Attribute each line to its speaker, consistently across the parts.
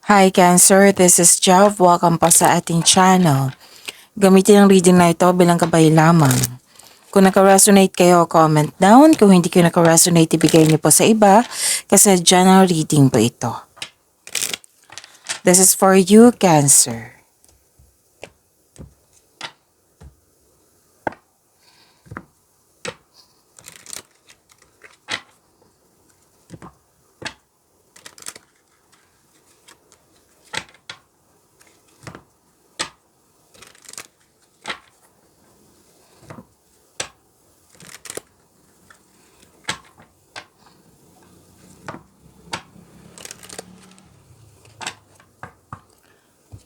Speaker 1: Hi Cancer, this is Jav. Welcome pa sa ating channel. Gamitin ang reading na ito bilang gabay lamang. Kung naka-resonate kayo, comment down. Kung hindi kayo naka-resonate, ibigay niyo po sa iba kasi general reading po ito. This is for you, Cancer.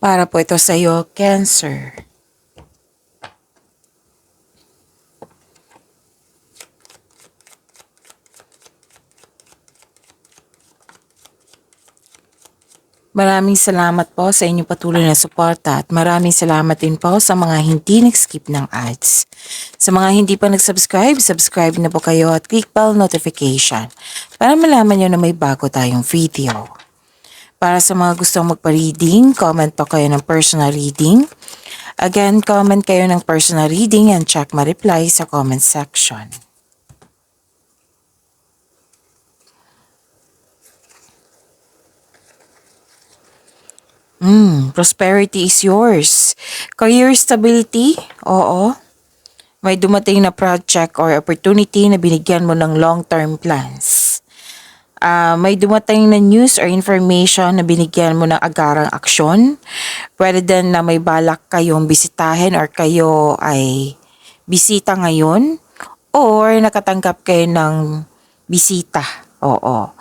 Speaker 1: Para po ito sa iyo, Cancer. Maraming salamat po sa inyong patuloy na suporta at maraming salamat din po sa mga hindi nag-skip ng ads. Sa mga hindi pa nag-subscribe, subscribe na po kayo at click bell notification para malaman nyo na may bago tayong video. Para sa mga gustong magpa-reading, comment po kayo ng personal reading. Again, comment kayo ng personal reading and check my reply sa comment section. Prosperity is yours. Career stability? Oo. May dumating na project or opportunity na binigyan mo ng long-term plans. May dumating na news or information na binigyan mo ng agarang aksyon. Pwede din na may balak kayong bisitahin or kayo ay bisita ngayon or nakatanggap kayo ng bisita. Oo.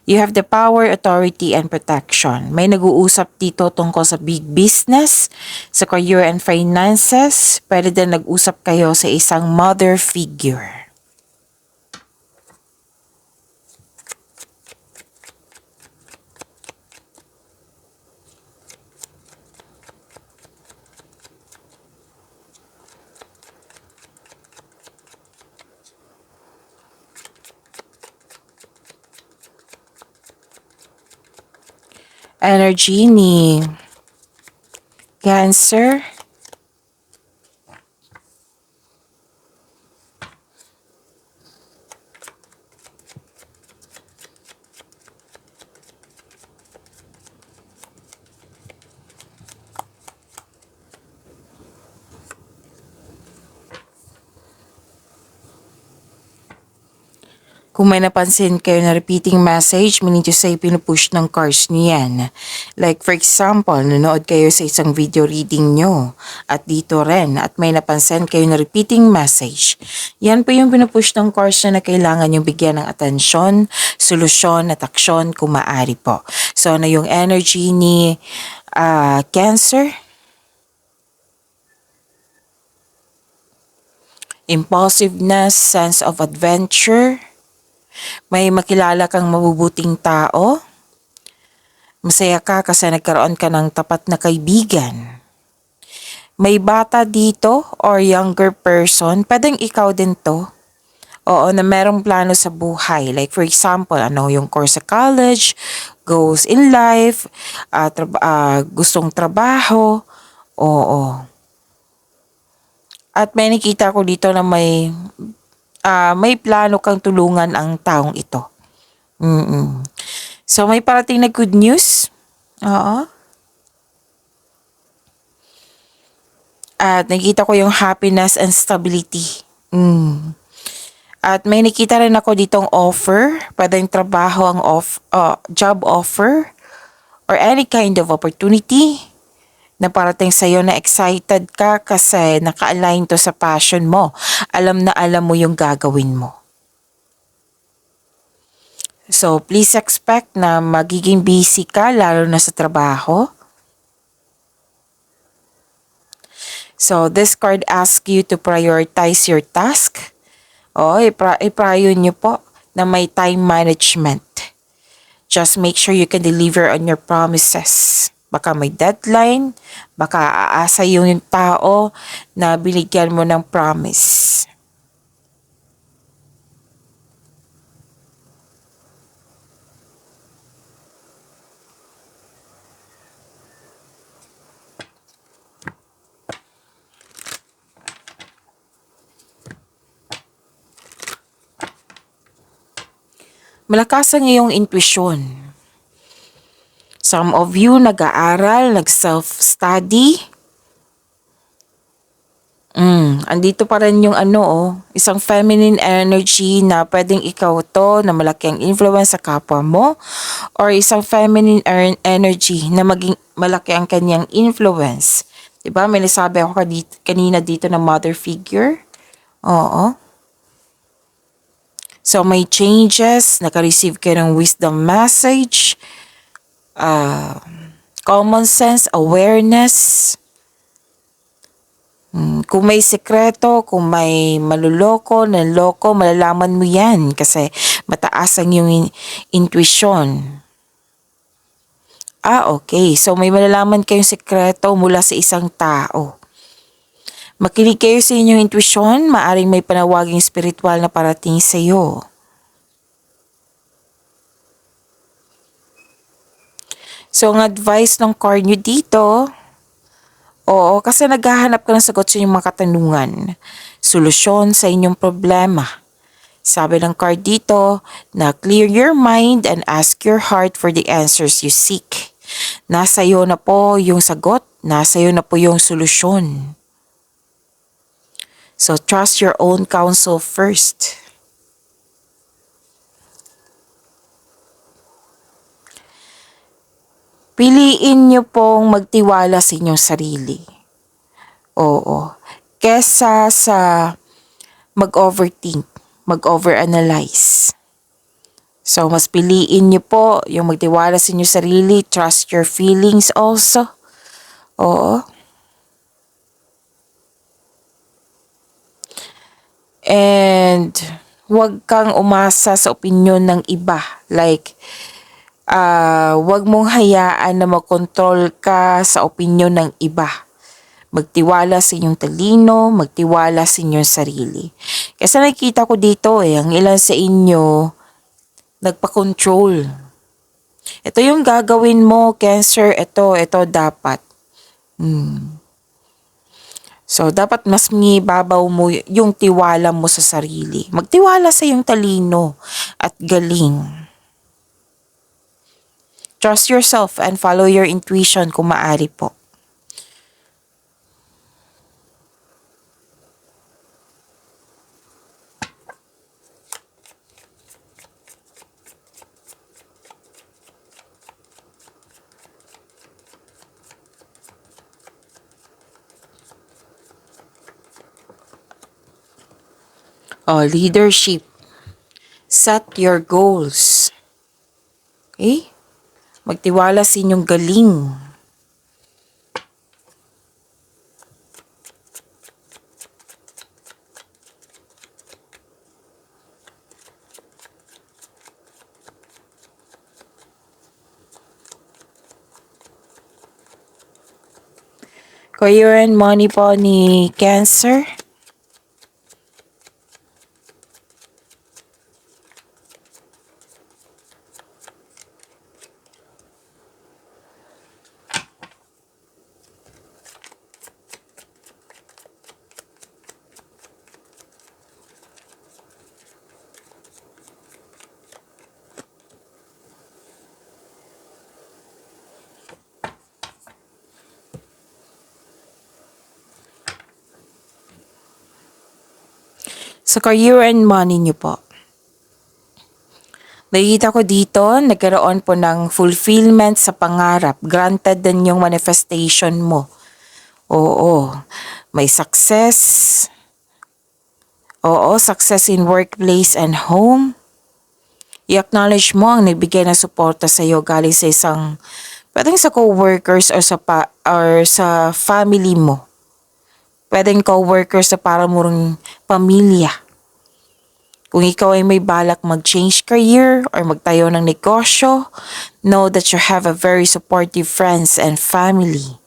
Speaker 1: You have the power, authority, and protection. May nag-uusap dito tungkol sa big business, sa career and finances. Pwede din nag-usap kayo sa isang mother figure. Energy ni Cancer. Kung may napansin kayo na repeating message, meaning to say pinupush ng cards niyan. Like for example, nanood kayo sa isang video reading nyo at dito rin at may napansin kayo na repeating message. Yan po yung pinupush ng cards na kailangan yung bigyan ng atensyon, solusyon at aksyon kung maaari po. So ano yung energy ni Cancer? Impulsiveness, sense of adventure. May makilala kang mabubuting tao. Masaya ka kasi nagkaroon ka ng tapat na kaibigan. May bata dito or younger person, pwedeng ikaw din to. Oo, na merong plano sa buhay. Like for example, yung course sa college, goals in life, gustong trabaho. Oo. At may nakita ko dito na may plano kang tulungan ang taong ito. So, may parating na good news. Oo. At nakita ko yung happiness and stability. At may nakita rin ako ditong offer. Pwedeng trabaho ang job offer or any kind of opportunity na parating sa'yo na excited ka kasi naka-align to sa passion mo. Alam na alam mo yung gagawin mo. So, please expect na magiging busy ka lalo na sa trabaho. So, this card asks you to prioritize your task. I-prior nyo po na may time management. Just make sure you can deliver on your promises. Baka may deadline, baka aasa yung tao na binigyan mo ng promise. Malakas ang iyong intuition. Some of you nag-aaral, nag-self-study. Andito pa rin yung isang feminine energy na pwedeng ikaw to na malaki ang influence sa kapwa mo, or isang feminine energy na maging malaki ang kanyang influence. Diba? May nasabi ako kanina dito na mother figure. Oo. So may changes, naka-receive kayo ng wisdom message, common sense, awareness. Kung may sekreto, kung may maluloko, naloko, malalaman mo yan kasi mataas ang iyong intuition. Okay. So may malalaman kayong sekreto mula sa isang tao. Makinig kayo sa inyong intuition, maaring may panawaging spiritual na parating sa iyo. So ang advice ng card nyo dito, oo, kasi naghahanap ka ng sagot sa inyong mga katanungan, solusyon sa inyong problema. Sabi ng card dito na clear your mind and ask your heart for the answers you seek. Nasa iyo na po yung sagot, nasa iyo na po yung solusyon. So trust your own counsel first. Piliin niyo pong magtiwala sa inyong sarili. Oo. Kesa sa mag-overthink, mag-overanalyze. So, mas piliin niyo po yung magtiwala sa inyong sarili, trust your feelings also. Oo. And huwag kang umasa sa opinyon ng iba. Like, huwag mong hayaan na makontrol ka sa opinyon ng iba. Magtiwala sa inyong talino, magtiwala sa inyong sarili. Kasi nakikita ko dito ang ilan sa inyo nagpa-control. Ito yung gagawin mo, Cancer, ito dapat. So, dapat mas babaw mo yung tiwala mo sa sarili. Magtiwala sa iyong talino at galing. Trust yourself and follow your intuition kung maaari po. Leadership. Set your goals. Okay? Magtiwala sa inyong galing. Career and money po ni Cancer. Sa career and money niyo po. Nakikita ko dito, nagkaroon po ng fulfillment sa pangarap. Granted din yung manifestation mo. Oo, may success. Oo, success in workplace and home. I-acknowledge mo ang nagbigay ng suporta sa iyo galing sa isang, pwedeng sa co-workers or sa family mo. Pwedeng co-workers sa para mo ring pamilya. Kung ikaw ay may balak mag-change career or magtayo ng negosyo, know that you have a very supportive friends and family.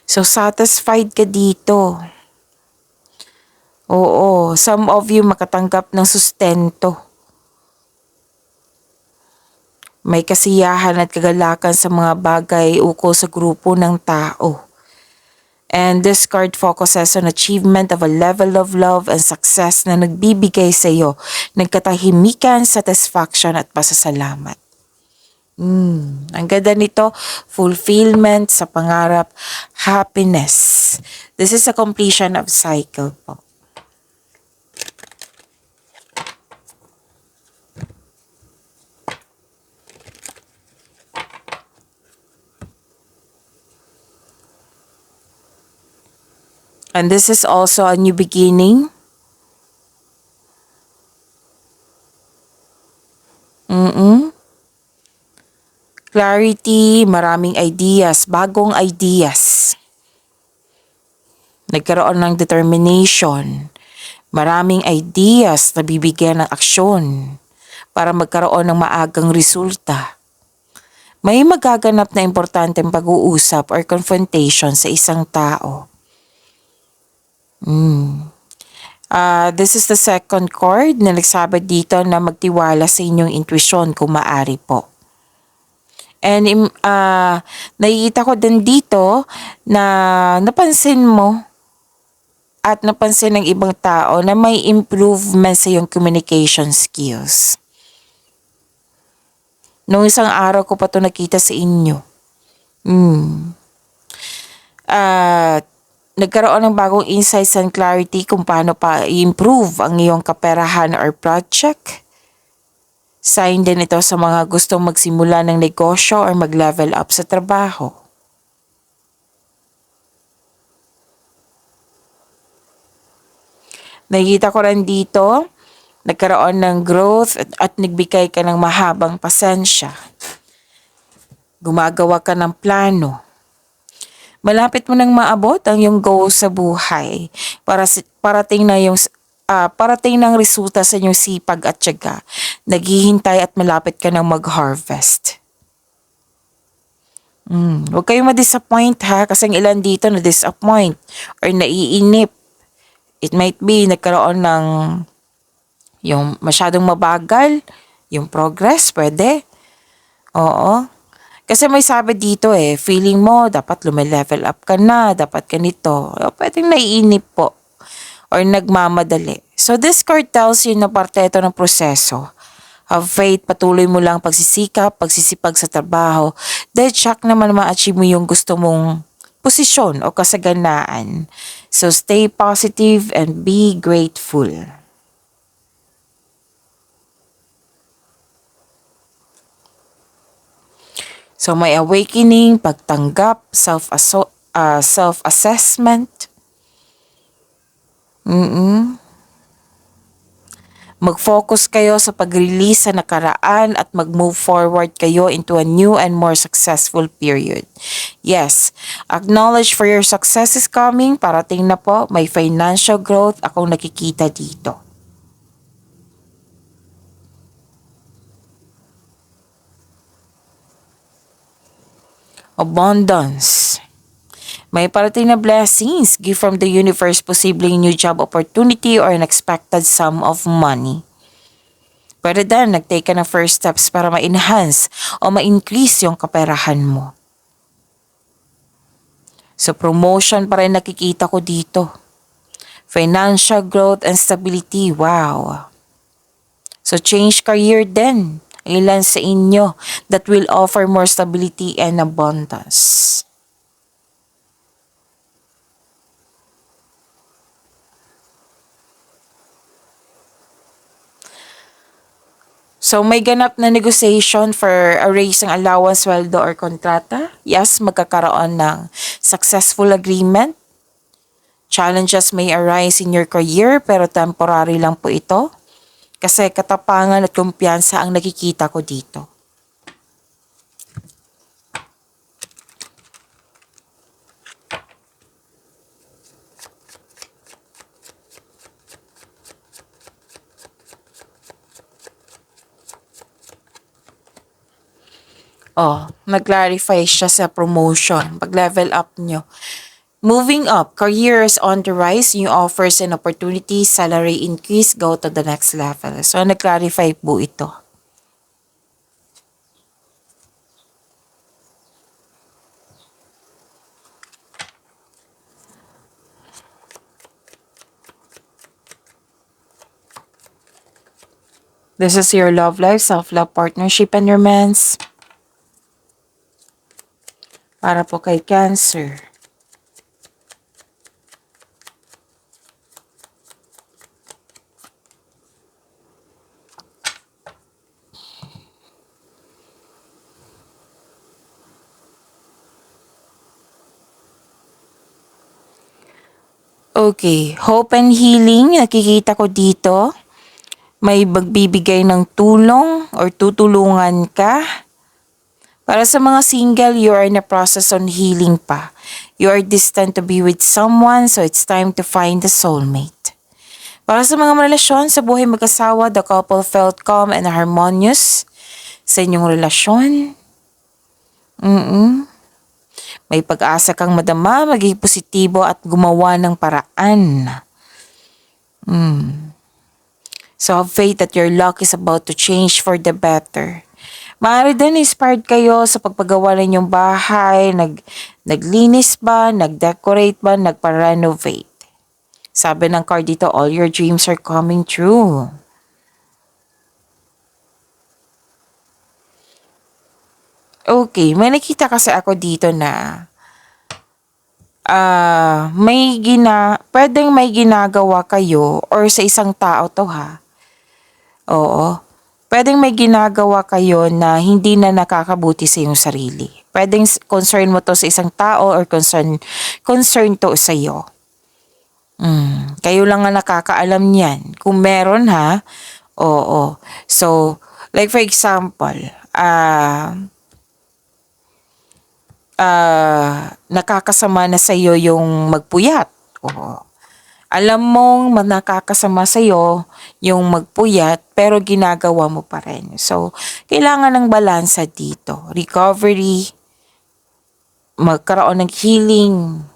Speaker 1: So, satisfied ka dito. Oo, some of you makatanggap ng sustento. May kasiyahan at kagalakan sa mga bagay ukol sa grupo ng tao. And this card focuses on achievement of a level of love and success na nagbibigay sa iyo ng katahimikan, satisfaction at pasasalamat. Ang ganda nito, fulfillment sa pangarap, happiness. This is a completion of cycle po. And this is also a new beginning. Clarity, maraming ideas, bagong ideas. Nagkaroon ng determination, maraming ideas na bibigyan ng aksyon para magkaroon ng maagang resulta. May magaganap na importanteng pag-uusap or confrontation sa isang tao. This is the second card na nagsabi dito na magtiwala sa inyong intuition kung maaari po. And nakikita ko din dito na napansin mo at napansin ng ibang tao na may improvement sa iyong communication skills. Noong isang araw ko pa ito nakita sa inyo. Nagkaroon ng bagong insights and clarity kung paano pa i-improve ang iyong kaperahan or project. Sign din ito sa mga gustong magsimula ng negosyo or mag-level up sa trabaho. Nakikita ko rin dito, nagkaroon ng growth at nagbigay ka ng mahabang pasensya. Gumagawa ka ng plano. Malapit mo nang maabot ang iyong goal sa buhay parating ng resulta sa inyong sipag at tiyaga. Naghihintay at malapit ka nang mag-harvest. Huwag kayong ma-disappoint ha, kasi ang ilan dito na-disappoint or naiinip. It might be nagkaroon ng yung masyadong mabagal, yung progress, pwede. Oo. Kasi may sabi dito feeling mo dapat lume-level up ka na, dapat ganito. Pwedeng naiinip po or nagmamadali. So this card tells you na parte ito ng proseso. Have faith, patuloy mo lang pagsisikap, pagsisipag sa trabaho. Dahil check naman ma-achieve mo yung gusto mong posisyon o kasaganaan. So stay positive and be grateful. So may awakening, pagtanggap, self-assessment. Mag-focus kayo sa pag-release sa nakaraan at mag-move forward kayo into a new and more successful period. Yes, acknowledge for your success is coming. Parating na po, may financial growth akong nakikita dito. Abundance. May parating na blessings, gift from the universe, posibleng new job opportunity or an expected sum of money. Pwede din, nag-take ka ng first steps para ma-enhance o ma-increase yung kaperahan mo. So promotion pa rin nakikita ko dito. Financial growth and stability, wow. So change career din. Ilan sa inyo that will offer more stability and abundance. So may ganap na negotiation for a raise ng allowance, sweldo or kontrata. Yes, magkakaroon ng successful agreement. Challenges may arise in your career pero temporary lang po ito. Kasi katapangan at kumpiyansa ang nakikita ko dito. Nag-clarify siya sa promotion. Pag-level up nyo. Moving up, career is on the rise, new offers and opportunities, salary increase, go to the next level. So, nag-clarify po ito. This is your love life, self-love, partnership, and romance. Para po kay Cancer. Okay, hope and healing, nakikita ko dito. May magbibigay ng tulong or tutulungan ka. Para sa mga single, you are in a process on healing pa. You are destined to be with someone, so it's time to find the soulmate. Para sa mga relasyon sa buhay mag-asawa, the couple felt calm and harmonious sa inyong relasyon. May pag-asa kang madama, maging positibo at gumawa ng paraan. So have faith that your luck is about to change for the better. Maaari din inspired kayo sa pagpagawa ng inyong bahay, naglinis ba, nagdecorate ba, nagpa-renovate. Sabi ng card dito, all your dreams are coming true. Okay, may nakita kasi ako dito na pwedeng may ginagawa kayo or sa isang tao to ha. Oo. Pwedeng may ginagawa kayo na hindi na nakakabuti sa iyong sarili. Pwedeng concern mo to sa isang tao or concern to sa iyo. Kayo lang ang nakakaalam niyan. Kung meron ha, oo. So, like for example, nakakasama na sa iyo yung magpuyat. Oo. Alam mong nakakasama sa iyo yung magpuyat pero ginagawa mo pa rin. So, kailangan ng balansa dito. Recovery, magkaroon ng healing.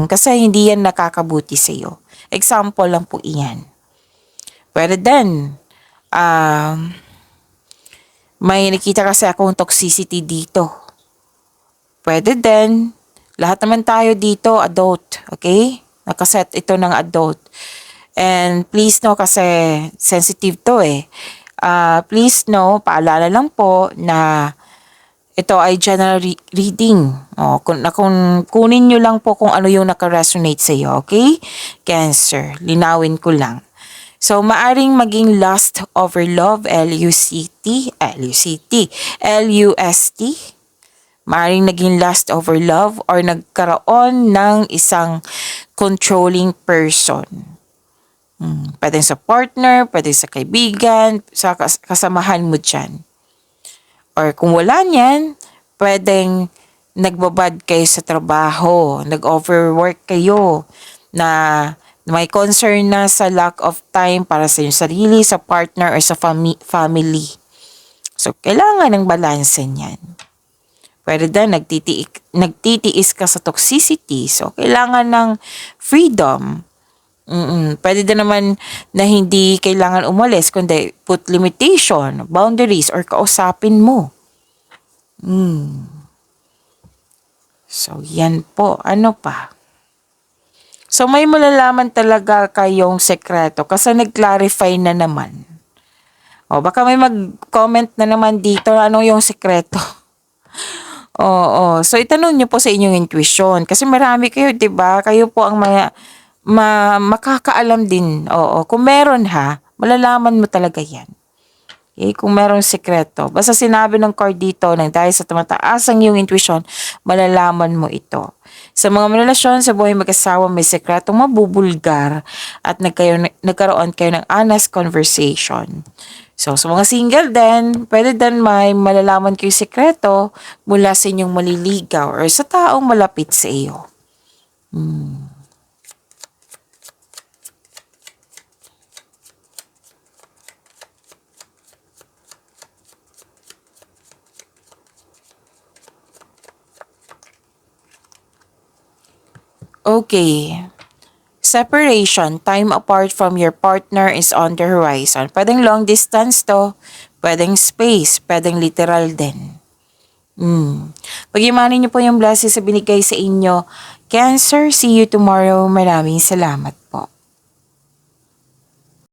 Speaker 1: Kasi hindi yan nakakabuti sa iyo. Example lang po iyan. Pero then, may nakita kasi akong toxicity dito. Pwede din, lahat naman tayo dito, adult, okay? Nakaset ito ng adult. And please know, kasi sensitive to eh. Please know, paalala lang po na ito ay general reading. Kung kunin nyo lang po kung ano yung nakaresonate sa iyo, okay? Cancer, linawin ko lang. So, maaring maging lust over love, L-U-S-T. Maaring naging lust over love or nagkaroon ng isang controlling person. Pwede sa partner, pwede sa kaibigan, sa kasamahan mo dyan. Or kung wala niyan, pwedeng nagbabad kayo sa trabaho, nag-overwork kayo, na may concern na sa lack of time para sa iyong sarili, sa partner, or sa family. So, kailangan ng balanse niyan. Pwede din, nagtitiis ka sa toxicity. So, kailangan ng freedom. Pwede din naman na hindi kailangan umalis, kundi put limitation, boundaries, or kausapin mo. So, yan po. Ano pa? So, may malalaman talaga kayong sekreto kasi nag-clarify na naman. Baka may mag-comment na naman dito, ano yung sekreto? Oo. So, itanong niyo po sa inyong intuition. Kasi marami kayo, 'di ba? Kayo po ang makakaalam din. Oo. Kung meron ha, malalaman mo talaga yan. Okay? Kung meron sekreto. Basta sinabi ng card dito, nang dahil sa tumataas ang iyong intuition, malalaman mo ito. Sa mga relasyon sa buhay mag-asawa, may sekretong mabubulgar at nagkaroon kayo ng honest conversation. So, sa mga single din, pwede din may malalaman kayo sekreto mula sa inyong maliligaw or sa taong malapit sa iyo. Okay. Separation, time apart from your partner is on the horizon. Pwedeng long distance to, pwedeng space, pwedeng literal din. Pag-imanin niyo po yung blessings sa binigay sa inyo. Cancer, see you tomorrow. Maraming salamat po.